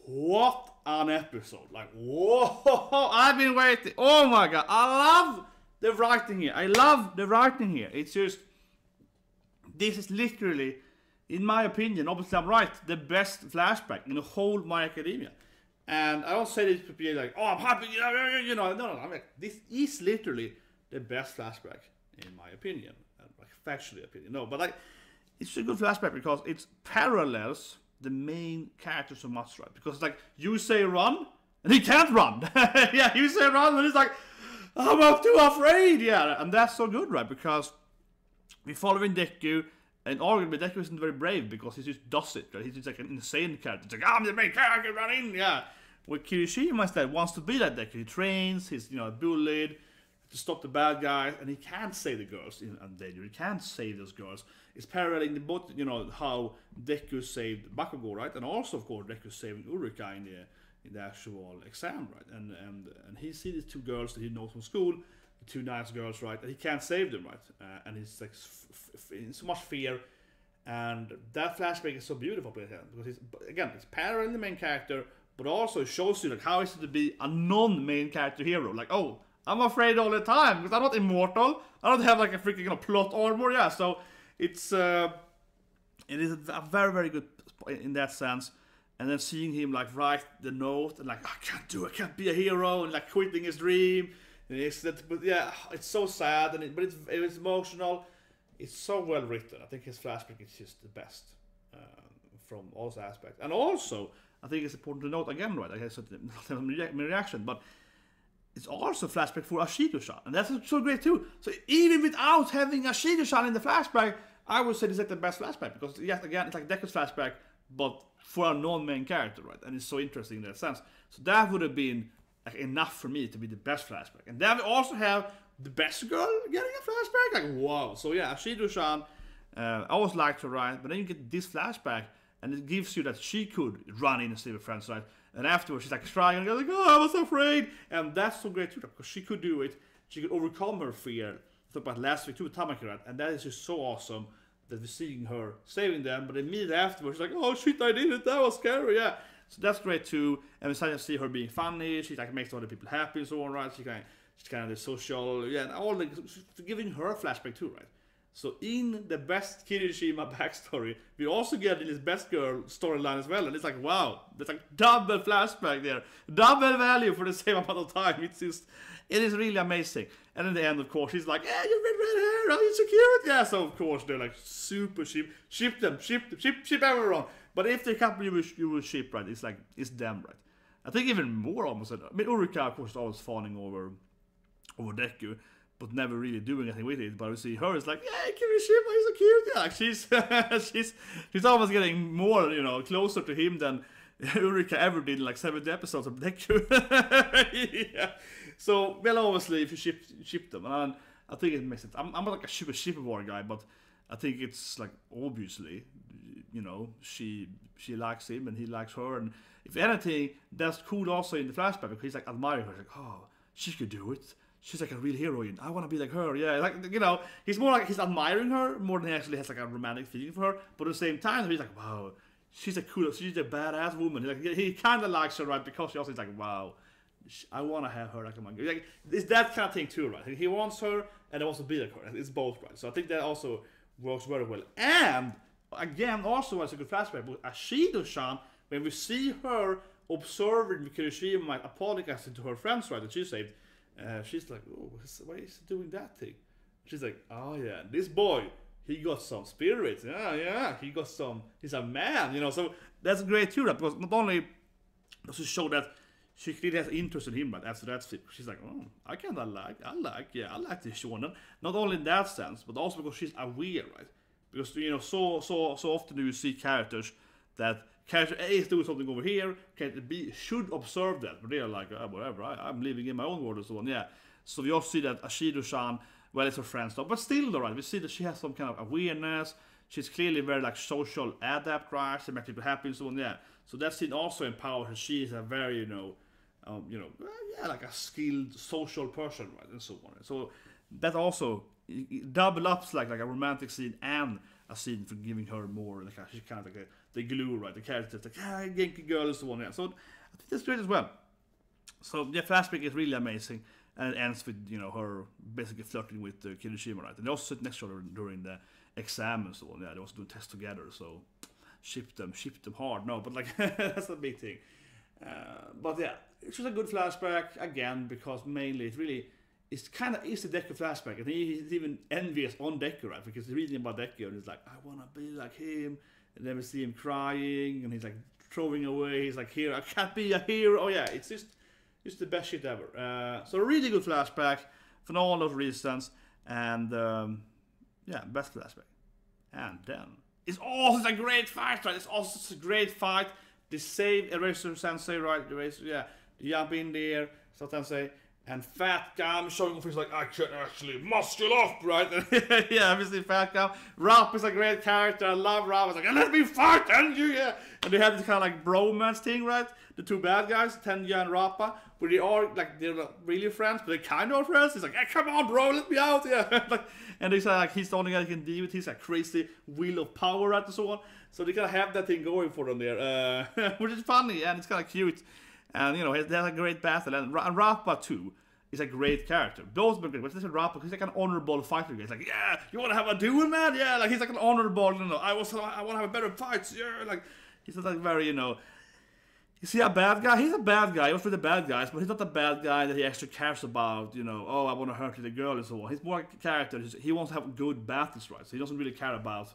what an episode. Like, whoa, I've been waiting. Oh my god, I love the writing here. I love the writing here. It's just, this is literally, in my opinion, obviously I'm right, the best flashback in the whole My Academia. And I don't say this to be like, oh, I'm happy, no. I'm like, this is literally the best flashback, in my opinion. Like, factually opinion. No, but like, it's a good flashback because it parallels the main character so much, right? Because like, you say run, and he can't run. Yeah, you say run, and he's like, I'm too afraid. Yeah, and that's so good, right? Because we're following Deku, and arguably Deku isn't very brave because he just does it, right? He's just like an insane character. It's like, I'm the main character, run in, yeah. Where Kirishima instead wants to be like Deku. He trains, he's bullied to stop the bad guys, and he can't save the girls in danger. He can't save those girls. It's paralleling the both, how Deku saved Bakugo, right? And also, of course, Deku saving Urika in the actual exam, right? And he sees these two girls that he knows from school, the two nice girls, right? And he can't save them, right? And he's like in so much fear. And that flashback is so beautiful because it's paralleling the main character, but also it shows you like how is it to be a non-main character hero. Like, oh, I'm afraid all the time because I'm not immortal. I don't have like a freaking plot armor. Yeah, so it is a very, very good in that sense. And then seeing him like write the note and like, I can't be a hero, and like quitting his dream. And but yeah, it's so sad, and but it's emotional. It's so well written. I think his flashback is just the best from all aspects. And also, I think it's important to note again, right? I said my reaction, but it's also a flashback for Ashido-chan, and that's so great too. So even without having Ashido-chan in the flashback, I would say this is the best flashback because yet again, it's like Deku's flashback, but for a non-main character, right? And it's so interesting in that sense. So that would have been like enough for me to be the best flashback. And then we also have the best girl getting a flashback. Like, wow. So yeah, Ashido-chan, I always liked her, right? But then you get this flashback, and it gives you that she could run in and save her friends, right? And afterwards, she's like crying and goes like, oh, I was afraid. And that's so great too, because she could do it. She could overcome her fear. I talked about last week too with Tamaki, right? And that is just so awesome that we're seeing her saving them. But immediately afterwards, she's like, oh shit, I did it. That was scary, yeah. So that's great too. And we start to see her being funny. She like makes other people happy and so on, right? She's kind of the social, yeah, and all the giving her a flashback too, right? So in the best Kirishima backstory, we also get in his best girl storyline as well, and it's like, wow, there's like double flashback there, double value for the same amount of time. It is really amazing. And in the end, of course, he's like, yeah, you've red hair, are you so cute? Yeah, so of course they're like super ship everyone. But if they're a couple you will ship, right? It's like it's them, right? I think even more almost. I mean, Urika, of course, is always fawning over Deku, but never really doing anything with it. But we see her, it's like, yeah, Kirishima, he's so cute. Yeah, like she's almost getting more, closer to him than Urika ever did in like 70 episodes of Deku. Yeah. So, well, obviously, if you ship them, and I think it makes sense. I'm not like a super shipper guy, but I think it's like obviously, she likes him and he likes her, and if anything, that's cool also in the flashback because he's like admiring her, like, oh, she could do it. She's like a real heroine. I want to be like her. Yeah, like he's more like he's admiring her more than he actually has like a romantic feeling for her. But at the same time, he's like, wow, she's a badass woman. He kind of likes her, right? Because she also is like, wow, I want to have her like a man. Like it's that kind of thing too, right? He wants her and he wants to be like her. It's both, right? So I think that also works very well. And again, also as a good flashback, but Ashido-chan, when we see her observing Kirishima apologizing to her friends, right, that she saved. She's like, oh, why is he doing that thing? She's like, oh yeah, this boy, he got some spirit. Yeah, he's a man, so that's great too, right? Because not only does it show that she clearly has interest in him, but after that, she's like, oh, I like this shonen. Not only in that sense, but also because she's aware, right? Because, so often do you see characters that character A is doing something over here, character B should observe that, but they're like, whatever, I'm living in my own world and so on, yeah. So we also see that Ashido-chan, well, it's her friend stuff, but still, though, right, we see that she has some kind of awareness, she's clearly very, like, social adept, right, she makes people happy and so on, yeah. So that scene also empowers her, she is a very, like a skilled social person, right, and so on. So that also double ups like a romantic scene and a scene for giving her more, like she's kind of like the glue, right? The characters like, Genki girl is the one. Yeah. So I think that's great as well. So yeah, Flashback is really amazing, and it ends with her basically flirting with Kirishima, right? And they also sit next to her during the exam and so on. Yeah, they also do tests together. So ship them hard. No, but like that's a big thing. But yeah, it's just a good flashback again because mainly it's kind of the Deku flashback, and he's even envious on Deku, right? Because he's reading about Deku and he's like, I wanna be like him, and then we see him crying and he's like throwing away. He's like, here, I can't be a hero. Oh yeah, it's just the best shit ever. So really good flashback for all those reasons, and yeah, best flashback. And then it's also a great fight, right? It's also a great fight. They save Eraser Sensei, right? Eraser, yeah. They jump in there, Sensei, and Fat Gum showing off. He's like, I can actually muscle up, right? Yeah, obviously Fat Gum. Rap is a great character. I love Rap. It's like, let me fight, Tenju, yeah. And they have this kind of like bromance thing, right? The two bad guys, Tenju and Rappa, where they are like they're not really friends, but they kind of friends. He's like, hey, come on, bro, let me out, yeah. Like, and they say like he's the only guy he can deal with. He's like crazy wheel of power, right, and so on. So they kind of have that thing going for them there, which is funny and it's kind of cute. And they have a great battle, and Rappa too is a great character. Both been great, but this is Rappa, he's like an honorable fighter. He's like, yeah, you want to have a duel, man? Yeah, like he's like an honorable. I want to have a better fight. Yeah, like he's not like very, Is he a bad guy? He's a bad guy. He was with the bad guys, but he's not the bad guy that he actually cares about, oh, I want to hurt the girl and so on. He's more like a character. He wants to have good battles, right? So he doesn't really care about,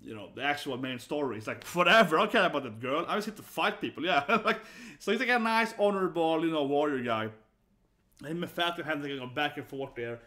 the actual main story. He's like, whatever, I don't care about that girl. I just have to fight people, yeah. Like, so he's like a nice, honorable, warrior guy. Him and Fat have like back and forth there.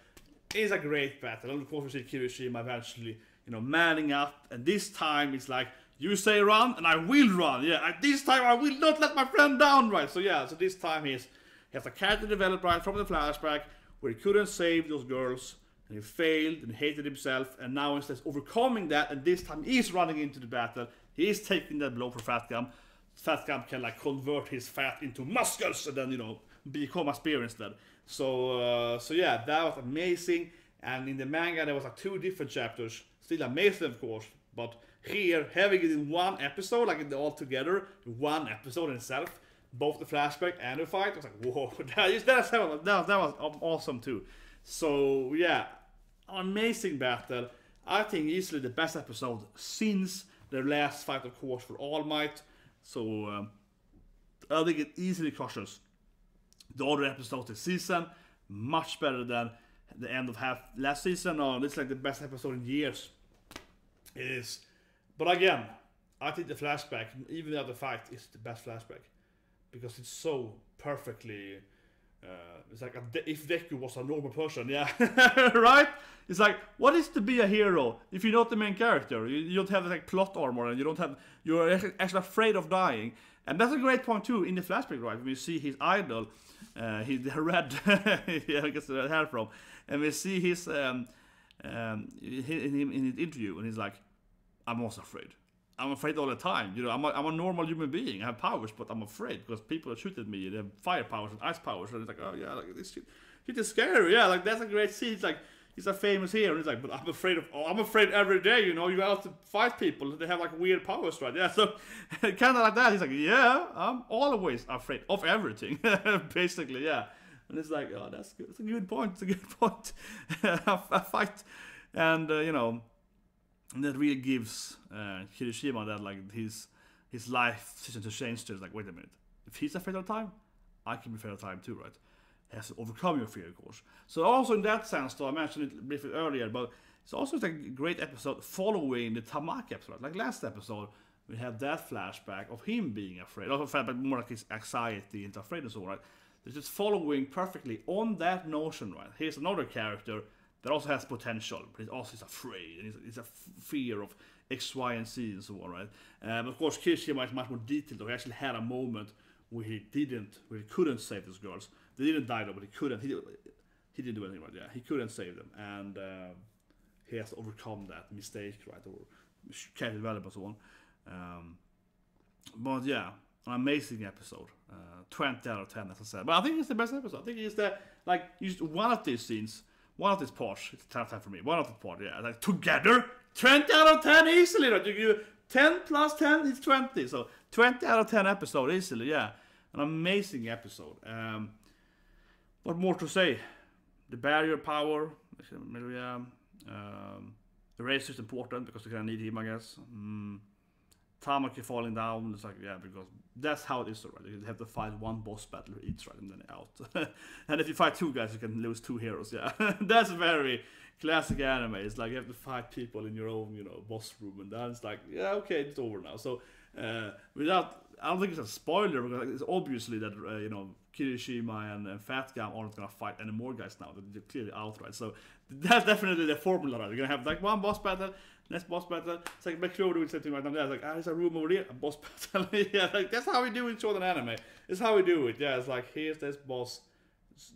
It's a great battle. And of course, we see Kirishima eventually, manning up. And this time, it's like, you say run, and I will run. Yeah, this time I will not let my friend down, right? So yeah, so this time he has a character developed right from the flashback where he couldn't save those girls, and he failed and hated himself, and now instead of overcoming that, and this time he's running into the battle, he's taking that blow for Fat Gum. Fat Gum can like convert his fat into muscles, and then become a spear instead. So yeah, that was amazing. And in the manga there was like 2 different chapters, still amazing of course, but here, having it in one episode, like all together, one episode in itself, both the flashback and the fight, I was like, whoa, that was awesome too. So yeah, amazing battle. I think easily the best episode since the last fight, of course, for All Might. So I think it easily crushes the other episodes this season, much better than the end of last season. It's like the best episode in years. It is. But again, I think the flashback, even the other fight, is the best flashback. Because it's so perfectly... it's like if Deku was a normal person, yeah. Right? It's like, what is to be a hero if you're not the main character? You don't have like plot armor, and you're actually afraid of dying. And that's a great point too in the flashback, right? When you see his idol, the red, yeah, I guess the red hair from, and we see his in his interview, and he's like, I'm also afraid. I'm afraid all the time. I'm a normal human being. I have powers, but I'm afraid because people are shooting at me. They have fire powers and ice powers, and it's like, oh yeah, like this shit is scary. Yeah, like that's a great scene. It's like he's a famous hero, and he's like, but I'm afraid every day. You have to fight people. They have like weird powers, right? Yeah, so kind of like that. He's like, yeah, I'm always afraid of everything, basically. Yeah, and it's like, oh, that's good. It's a good point. It's a good point. I fight, and and that really gives Kirishima that like his life decision to change to. It's like, wait a minute, if he's afraid of time, I can be afraid of time too, right? He has to overcome your fear, of course. So also in that sense, though, I mentioned it briefly earlier, but it's also like a great episode following the Tamaki episode. Like last episode, we have that flashback of him being afraid, not afraid, but more like his anxiety and afraid and so on, right? It's just following perfectly on that notion, right? Here's another character that also has potential, but he also is afraid, and it's a fear of X, Y, and Z, and so on, right? But of course, Kirishima is much more detailed. Though. He actually had a moment where he couldn't save those girls. They didn't die though, but he couldn't. He didn't do anything, right? Yeah, he couldn't save them, and he has to overcome that mistake, right? Or character development and so on. But yeah, an amazing episode. 20 out of 10, as I said. But I think it's the best episode. I think it's one of these scenes. One of these parts, it's 10 out of 10 for me. One of the part, yeah. Like, together, 20 out of 10 easily. Right? You 10 plus 10 is 20. So 20 out of 10 episode easily, yeah. An amazing episode. What more to say? The barrier power, yeah. The race is important because they're gonna need him, I guess. Tamaki falling down, it's like, yeah, because that's how it is, right? You have to fight one boss battle each, right, and then out. And if you fight two guys, you can lose two heroes, yeah. That's very classic anime. It's like you have to fight people in your own, boss room, and then it's like, yeah, okay, it's over now. So, I don't think it's a spoiler, because it's obviously that, Kirishima and Fat Gam aren't gonna fight any more guys now. They're clearly out, right? So, that's definitely the formula, right? You're gonna have like one boss battle, next boss battle. It's like McCloud doing something right now. It's like, there's a room over there, a boss battle. Yeah, like that's how we do it in shonen anime. It's how we do it. Yeah, it's like, here's this boss.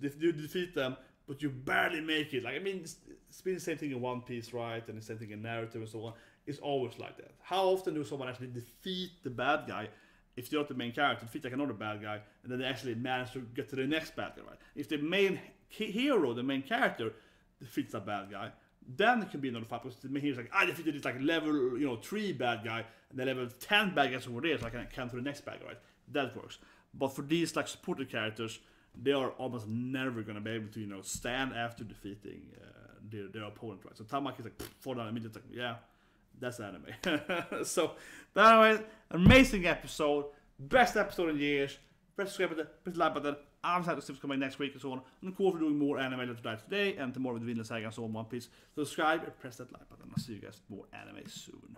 You defeat them, but you barely make it. Like, I mean, it's been the same thing in One Piece, right? And the same thing in Naruto and so on. It's always like that. How often do someone actually defeat the bad guy? If they're not the main character, defeat like another bad guy, and then they actually manage to get to the next bad guy, right? If the main hero, the main character, defeats a bad guy, then it can be another fight, because the main hero's like, I defeated this like level 3 bad guy, and then level 10 bad guys over there, so I can come to the next bad guy, right? That works. But for these like supported characters, they are almost never gonna be able to stand after defeating their opponent, right? So Tamaki is like fall down immediately, like, yeah, that's anime. So, but anyways, amazing episode, best episode in years. Press subscribe button, press the like button. I'm excited to see what's coming next week and so on. And of course, we're doing more anime later today, and tomorrow with Vinland Saga and so on, One Piece. So subscribe and press that like button. I'll see you guys more anime soon.